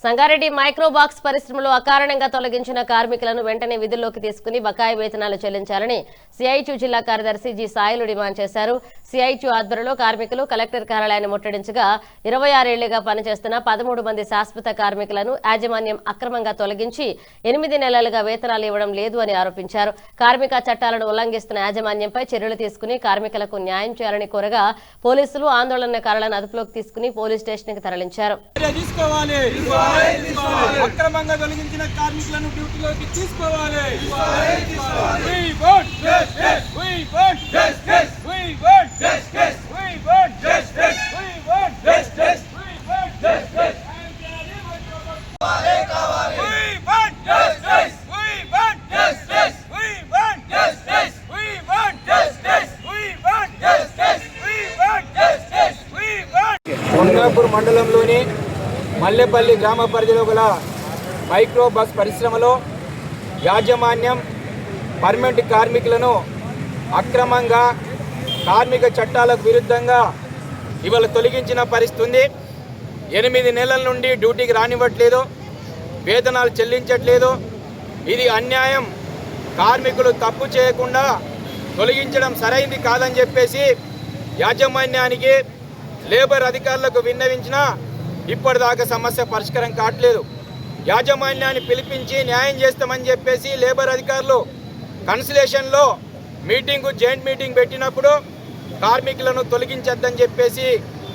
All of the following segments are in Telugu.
సంగారెడ్డి మైక్రోబాక్స్ పరిశ్రమలో అకారణంగా తొలగించిన కార్మికులను వెంటనే విధుల్లోకి తీసుకుని బకాయి వేతనాలు చెల్లించాలని సిఐటియు జిల్లా కార్యదర్శి జి సాయిలు డిమాండ్ చేశారు. సిఐటియు ఆధ్వర్యంలో కార్మికులు కలెక్టర్ కార్యాలయాన్ని ముట్టడించగా 26 ఏళ్లుగా పనిచేస్తున్న 13 మంది శాశ్వత కార్మికులను యాజమాన్యం అక్రమంగా తొలగించి 8 నెలలుగా వేతనాలు ఇవ్వడం లేదు అని ఆరోపించారు. కార్మిక చట్టాలను ఉల్లంఘిస్తున్న యాజమాన్యంపై చర్యలు తీసుకుని కార్మికులకు న్యాయం చేయాలని కోరగా పోలీసులు ఆందోళనకారులను అదుపులోకి తీసుకుని పోలీస్ స్టేషన్కి తరలించారు. అక్రమంగా తొలగించిన కార్మికులను డ్యూటీలోకి తీసుకోవాలి. కొండాపూర్ మండలంలోని మల్లెపల్లి గ్రామ పరిధిలో గల మైక్రోబాక్స్ పరిశ్రమలో యాజమాన్యం పర్మనెంట్ కార్మికులను అక్రమంగా కార్మిక చట్టాలకు విరుద్ధంగా ఇవాళ తొలగించిన పరిస్థితి. 8 నెలల నుండి డ్యూటీకి రానివ్వట్లేదు, వేతనాలు చెల్లించట్లేదు. ఇది అన్యాయం. కార్మికులు తప్పు చేయకుండా తొలగించడం సరైంది కాదని చెప్పేసి యాజమాన్యానికి లేబర్ అధికారులకు విన్నవించినా ఇప్పటిదాకా సమస్య పరిష్కారం కావట్లేదు. యాజమాన్యాన్ని పిలిపించి న్యాయం చేస్తామని చెప్పేసి లేబర్ అధికారులు కన్సలేషన్లో జాయింట్ మీటింగ్ పెట్టినప్పుడు కార్మికులను తొలగించొద్దని చెప్పేసి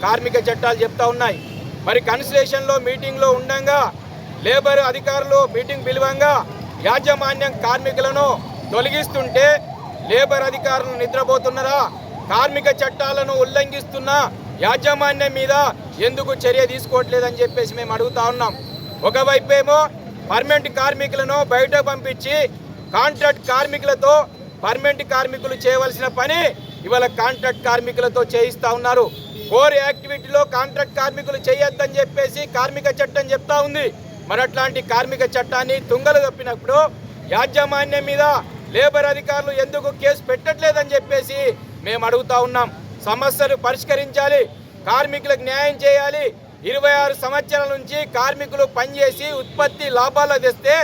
కార్మిక చట్టాలు చెప్తా ఉన్నాయి. మరి కన్సలేషన్లో మీటింగ్లో ఉండగా లేబర్ అధికారులు మీటింగ్ పిలువంగా యాజమాన్యం కార్మికులను తొలగిస్తుంటే లేబర్ అధికారులు నిద్రపోతున్నారా? కార్మిక చట్టాలను ఉల్లంఘిస్తున్న యాజమాన్యం మీద ఎందుకు చర్య తీసుకోవట్లేదని చెప్పేసి మేము అడుగుతా ఉన్నాం. ఒకవైపేమో పర్మనెంట్ కార్మికులను బయట పంపించి కాంట్రాక్ట్ కార్మికులతో పర్మనెంట్ కార్మికులు చేయవలసిన పని ఇవాళ కాంట్రాక్ట్ కార్మికులతో చేయిస్తూ ఉన్నారు. కోర్ యాక్టివిటీలో కాంట్రాక్ట్ కార్మికులు చేయొద్దని చెప్పేసి కార్మిక చట్టం చెప్తా ఉంది. మరి అట్లాంటి కార్మిక చట్టాన్ని తుంగలు తప్పినప్పుడు యాజమాన్యం మీద లేబర్ అధికారులు ఎందుకు కేసు పెట్టట్లేదని చెప్పేసి మేము అడుగుతా ఉన్నాం. సమస్యలు పరిష్కరించాలి, కార్మికులకు న్యాయం చేయాలి. 26 సంవత్సరాల నుంచి కార్మికులు పనిచేసి ఉత్పత్తి లాభాలు తెస్తే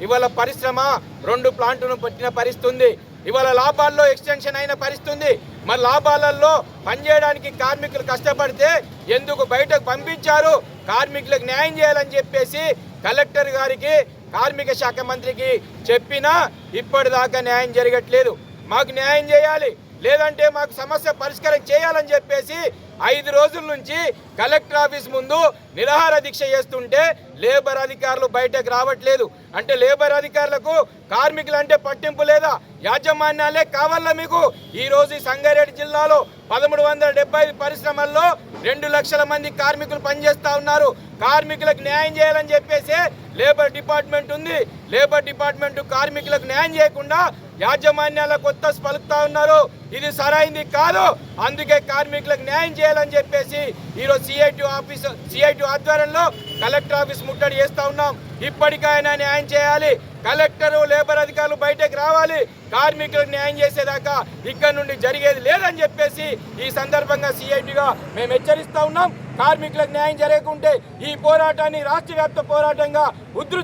ఇవాళ పరిశ్రమ 2 ప్లాంట్లను పెట్టిన పరిస్థితి. ఇవాళ లాభాల్లో ఎక్స్టెన్షన్ అయిన పరిస్థితి. మరి లాభాలలో పనిచేయడానికి కార్మికులు కష్టపడితే ఎందుకు బయటకు పంపించారు? కార్మికులకు న్యాయం చేయాలని చెప్పేసి కలెక్టర్ గారికి కార్మిక శాఖ మంత్రికి చెప్పినా ఇప్పటిదాకా న్యాయం జరగట్లేదు. మాకు న్యాయం చేయాలి, లేదంటే మాకు సమస్య పరిష్కారం చేయాలని చెప్పేసి 5 రోజుల నుంచి కలెక్టర్ ఆఫీస్ ముందు నిరాహార దీక్ష చేస్తుంటే లేబర్ అధికారులు బయటకు రావట్లేదు. అంటే లేబర్ అధికారులకు కార్మికులు అంటే పట్టింపు లేదా? యాజమాన్యాలే కావాలా మీకు? ఈరోజు సంగారెడ్డి జిల్లాలో 1375 పరిశ్రమల్లో 2 లక్షల మంది కార్మికులు పనిచేస్తూ ఉన్నారు. కార్మికులకు న్యాయం చేయాలని చెప్పేసి లేబర్ డిపార్ట్మెంట్ ఉంది. లేబర్ డిపార్ట్మెంట్ కార్మికులకు న్యాయం చేయకుండా యాజమాన్యాల కొత్త పలుకుతా ఉన్నారు. ఇది సరైంది కాదు. అందుకే కార్మికులకు న్యాయం చేయాలని చెప్పేసి ఈరోజు సిఐటియు ఆధ్వర్యంలో కలెక్టర్ ఆఫీస్ ముట్టడి చేస్తూ ఉన్నాం. ఇప్పటికైనా న్యాయం చేయాలి. కలెక్టరు లేబర్ అధికారులు బయటకు రావాలి. కార్మికులకు న్యాయం చేసేదాకా ఇక్కడ నుండి జరిగేది లేదని చెప్పేసి ఈ సందర్భంగా సిఐటిగా మేము హెచ్చరిస్తూ ఉన్నాం. కార్మికులకు న్యాయం జరగకుంటే ఈ పోరాటాన్ని రాష్ట్ర వ్యాప్త పోరాటంగా ఉధృతం